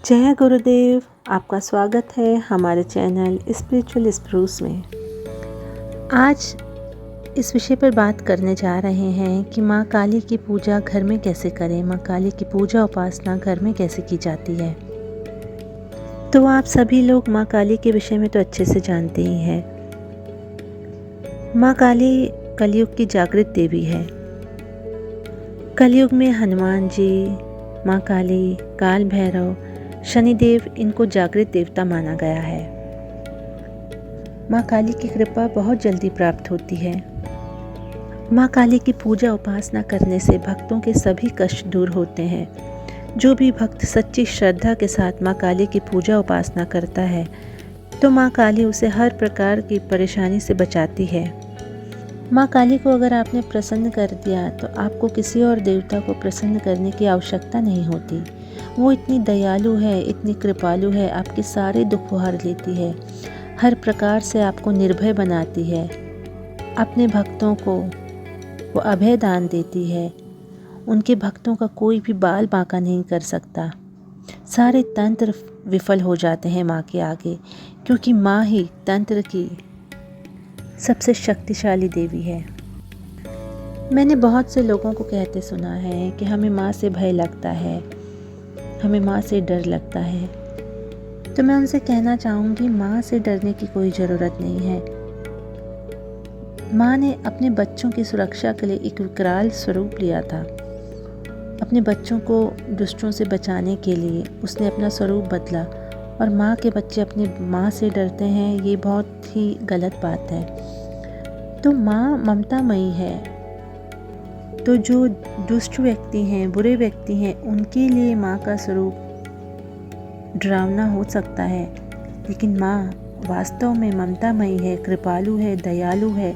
जय गुरुदेव। आपका स्वागत है हमारे चैनल स्पिरिचुअल स्प्रूस में। आज इस विषय पर बात करने जा रहे हैं कि माँ काली की पूजा घर में कैसे करें, माँ काली की पूजा उपासना घर में कैसे की जाती है। तो आप सभी लोग माँ काली के विषय में तो अच्छे से जानते ही हैं। माँ काली कलयुग की जागृत देवी है। कलयुग में हनुमान जी, माँ काली, काल भैरव, शनिदेव इनको जागृत देवता माना गया है। माँ काली की कृपा बहुत जल्दी प्राप्त होती है। माँ काली की पूजा उपासना करने से भक्तों के सभी कष्ट दूर होते हैं। जो भी भक्त सच्ची श्रद्धा के साथ माँ काली की पूजा उपासना करता है तो माँ काली उसे हर प्रकार की परेशानी से बचाती है। माँ काली को अगर आपने प्रसन्न कर दिया तो आपको किसी और देवता को प्रसन्न करने की आवश्यकता नहीं होती। वो इतनी दयालु है, इतनी कृपालु है, आपके सारे दुख हर लेती है, हर प्रकार से आपको निर्भय बनाती है। अपने भक्तों को वो अभय दान देती है। उनके भक्तों का कोई भी बाल बांका नहीं कर सकता। सारे तंत्र विफल हो जाते हैं माँ के आगे, क्योंकि माँ ही तंत्र की सबसे शक्तिशाली देवी है। मैंने बहुत से लोगों को कहते सुना है कि हमें माँ से भय लगता है, हमें माँ से डर लगता है। तो मैं उनसे कहना चाहूँगी, माँ से डरने की कोई ज़रूरत नहीं है। माँ ने अपने बच्चों की सुरक्षा के लिए एक विकराल स्वरूप लिया था। अपने बच्चों को दुष्टों से बचाने के लिए उसने अपना स्वरूप बदला, और माँ के बच्चे अपनी माँ से डरते हैं, ये बहुत ही गलत बात है। तो माँ ममतामयी है। तो जो दुष्ट व्यक्ति हैं, बुरे व्यक्ति हैं, उनके लिए माँ का स्वरूप डरावना हो सकता है, लेकिन माँ वास्तव में ममतामयी है, कृपालु है, दयालु है।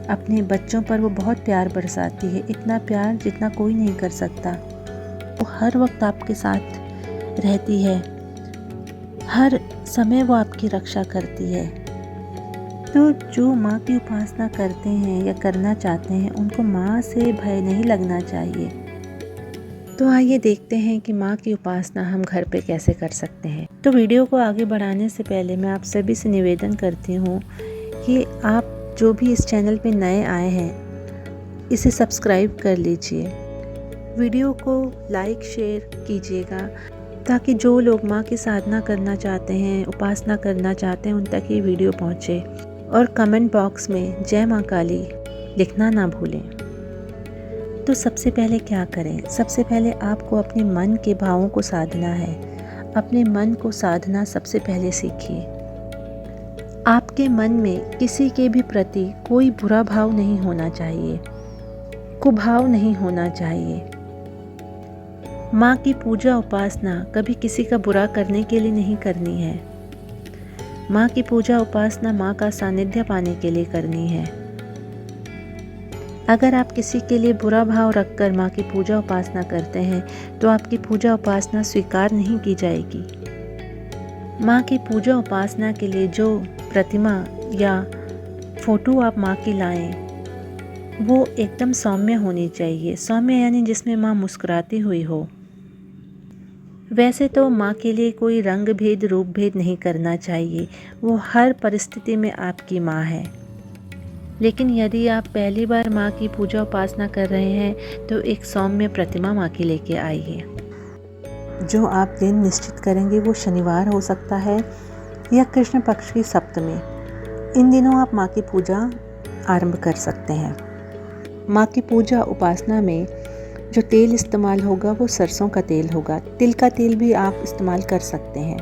अपने बच्चों पर वो बहुत प्यार बरसाती है, इतना प्यार जितना कोई नहीं कर सकता। वो हर वक्त आपके साथ रहती है, हर समय वो आपकी रक्षा करती है। तो जो माँ की उपासना करते हैं या करना चाहते हैं, उनको माँ से भय नहीं लगना चाहिए। तो आइए देखते हैं कि माँ की उपासना हम घर पे कैसे कर सकते हैं। तो वीडियो को आगे बढ़ाने से पहले मैं आप सभी से निवेदन करती हूँ कि आप जो भी इस चैनल पे नए आए हैं, इसे सब्सक्राइब कर लीजिए। वीडियो को लाइक शेयर कीजिएगा, ताकि जो लोग माँ की साधना करना चाहते हैं, उपासना करना चाहते हैं, उन तक ये वीडियो पहुँचे। और कमेंट बॉक्स में जय माँ काली लिखना ना भूलें। तो सबसे पहले क्या करें? सबसे पहले आपको अपने मन के भावों को साधना है। अपने मन को साधना सबसे पहले सीखिए। आपके मन में किसी के भी प्रति कोई बुरा भाव नहीं होना चाहिए, कुभाव नहीं होना चाहिए। माँ की पूजा उपासना कभी किसी का बुरा करने के लिए नहीं करनी है। माँ की पूजा उपासना माँ का सानिध्य पाने के लिए करनी है। अगर आप किसी के लिए बुरा भाव रखकर माँ की पूजा उपासना करते हैं तो आपकी पूजा उपासना स्वीकार नहीं की जाएगी। माँ की पूजा उपासना के लिए जो प्रतिमा या फोटो आप माँ की लाएं, वो एकदम सौम्य होनी चाहिए। सौम्य यानी जिसमें माँ मुस्कुराती हुई हो। वैसे तो माँ के लिए कोई रंग भेद, रूप भेद नहीं करना चाहिए, वो हर परिस्थिति में आपकी माँ है। लेकिन यदि आप पहली बार माँ की पूजा उपासना कर रहे हैं तो एक सौम्य प्रतिमा माँ की लेके आइए। जो आप दिन निश्चित करेंगे वो शनिवार हो सकता है या कृष्ण पक्ष की सप्तमी। इन दिनों आप माँ की पूजा आरंभ कर सकते हैं। माँ की पूजा उपासना में जो तेल इस्तेमाल होगा वो सरसों का तेल होगा। तिल का तेल भी आप इस्तेमाल कर सकते हैं,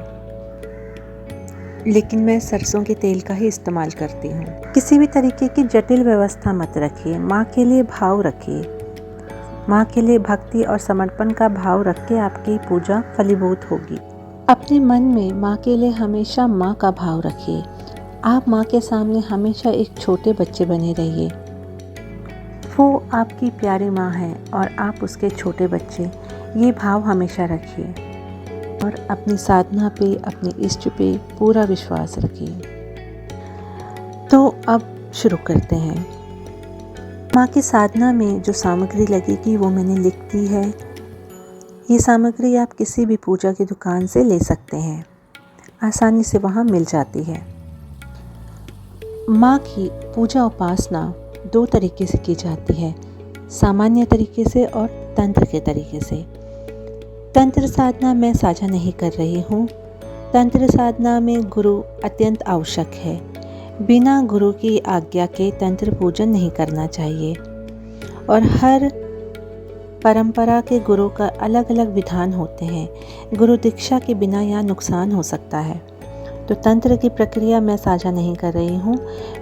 लेकिन मैं सरसों के तेल का ही इस्तेमाल करती हूँ। किसी भी तरीके की जटिल व्यवस्था मत रखिए। माँ के लिए भाव रखिए। माँ के लिए भक्ति और समर्पण का भाव रख के आपकी पूजा फलीभूत होगी। अपने मन में माँ के लिए हमेशा माँ का भाव रखिए। आप माँ के सामने हमेशा एक छोटे बच्चे बने रहिए। वो आपकी प्यारी माँ है और आप उसके छोटे बच्चे, ये भाव हमेशा रखिए। और अपनी साधना पे, अपने इष्ट पे पूरा विश्वास रखिए। तो अब शुरू करते हैं। माँ की साधना में जो सामग्री लगेगी वो मैंने लिख दी है। ये सामग्री आप किसी भी पूजा की दुकान से ले सकते हैं, आसानी से वहाँ मिल जाती है। माँ की पूजा उपासना 2 तरीके से की जाती है, सामान्य तरीके से और तंत्र के तरीके से। तंत्र साधना मैं साझा नहीं कर रही हूँ। तंत्र साधना में गुरु अत्यंत आवश्यक है। बिना गुरु की आज्ञा के तंत्र पूजन नहीं करना चाहिए और हर परंपरा के गुरु का अलग अलग विधान होते हैं। गुरु दीक्षा के बिना यहाँ नुकसान हो सकता है। तो तंत्र की प्रक्रिया मैं साझा नहीं कर रही हूँ।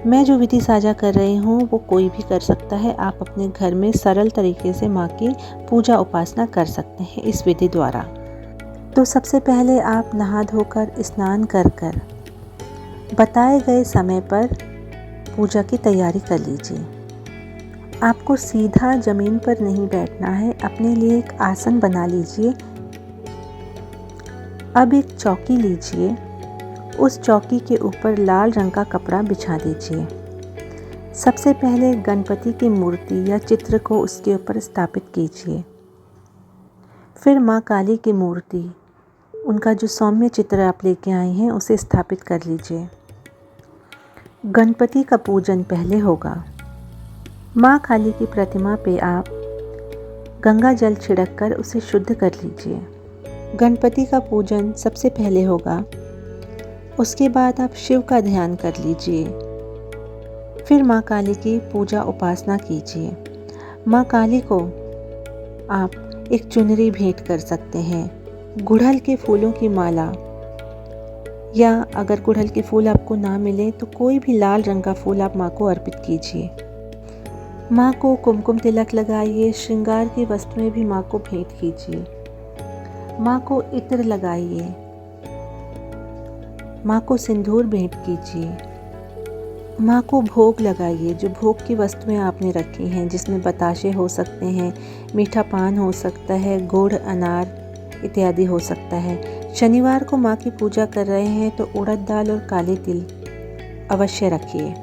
मैं जो विधि साझा कर रही हूँ वो कोई भी कर सकता है। आप अपने घर में सरल तरीके से माँ की पूजा उपासना कर सकते हैं इस विधि द्वारा। तो सबसे पहले आप नहा धोकर स्नान कर बताए गए समय पर पूजा की तैयारी कर लीजिए। आपको सीधा ज़मीन पर नहीं बैठना है, अपने लिए एक आसन बना लीजिए। अब एक चौकी लीजिए, उस चौकी के ऊपर लाल रंग का कपड़ा बिछा दीजिए। सबसे पहले गणपति की मूर्ति या चित्र को उसके ऊपर स्थापित कीजिए। फिर माँ काली की मूर्ति, उनका जो सौम्य चित्र आप लेके आए हैं उसे स्थापित कर लीजिए। गणपति का पूजन पहले होगा। माँ काली की प्रतिमा पे आप गंगा जल छिड़ककर उसे शुद्ध कर लीजिए। गणपति का पूजन सबसे पहले होगा। उसके बाद आप शिव का ध्यान कर लीजिए। फिर माँ काली की पूजा उपासना कीजिए। माँ काली को आप एक चुनरी भेंट कर सकते हैं, गुड़हल के फूलों की माला, या अगर गुड़हल के फूल आपको ना मिले तो कोई भी लाल रंग का फूल आप माँ को अर्पित कीजिए। माँ को कुमकुम तिलक लगाइए। श्रृंगार की वस्तुएं भी माँ को भेंट कीजिए। माँ को इत्र लगाइए। माँ को सिंदूर भेंट कीजिए। माँ को भोग लगाइए। जो भोग की वस्तुएं आपने रखी हैं, जिसमें बताशे हो सकते हैं, मीठा पान हो सकता है, गुड़, अनार इत्यादि हो सकता है। शनिवार को माँ की पूजा कर रहे हैं तो उड़द दाल और काले तिल अवश्य रखिए।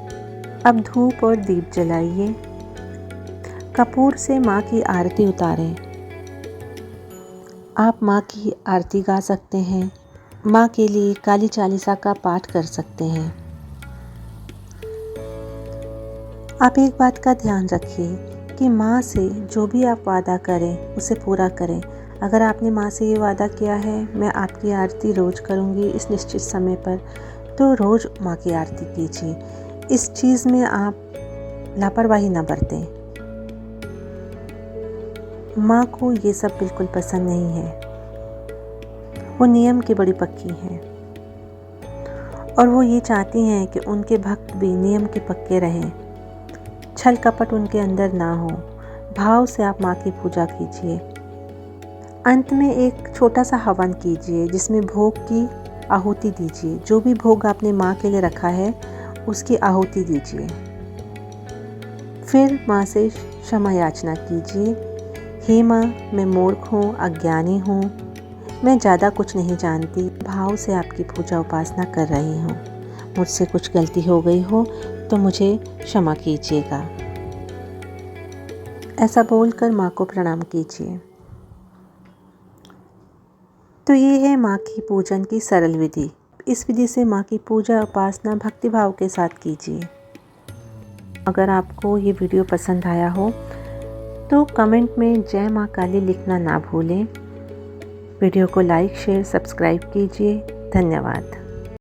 अब धूप और दीप जलाइए। कपूर से माँ की आरती उतारें। आप माँ की आरती गा सकते हैं। माँ के लिए काली चालीसा का पाठ कर सकते हैं। आप एक बात का ध्यान रखिए कि माँ से जो भी आप वादा करें उसे पूरा करें। अगर आपने माँ से ये वादा किया है मैं आपकी आरती रोज़ करूँगी इस निश्चित समय पर, तो रोज़ माँ की आरती कीजिए। इस चीज़ में आप लापरवाही ना बरतें। माँ को ये सब बिल्कुल पसंद नहीं है। वो नियम की बड़ी पक्की हैं और वो ये चाहती हैं कि उनके भक्त भी नियम के पक्के रहें, छल कपट उनके अंदर ना हो। भाव से आप माँ की पूजा कीजिए। अंत में एक छोटा सा हवन कीजिए जिसमें भोग की आहुति दीजिए। जो भी भोग आपने माँ के लिए रखा है उसकी आहुति दीजिए। फिर माँ से क्षमा याचना कीजिए। हे माँ, मैं मूर्ख हूँ, अज्ञानी हूँ, मैं ज़्यादा कुछ नहीं जानती। भाव से आपकी पूजा उपासना कर रही हूँ। मुझसे कुछ गलती हो गई हो तो मुझे क्षमा कीजिएगा। ऐसा बोलकर माँ को प्रणाम कीजिए। तो ये है माँ की पूजन की सरल विधि। इस विधि से माँ की पूजा उपासना भक्तिभाव के साथ कीजिए। अगर आपको ये वीडियो पसंद आया हो तो कमेंट में जय माँ काली लिखना ना भूलें। वीडियो को लाइक, शेयर, सब्सक्राइब कीजिए। धन्यवाद।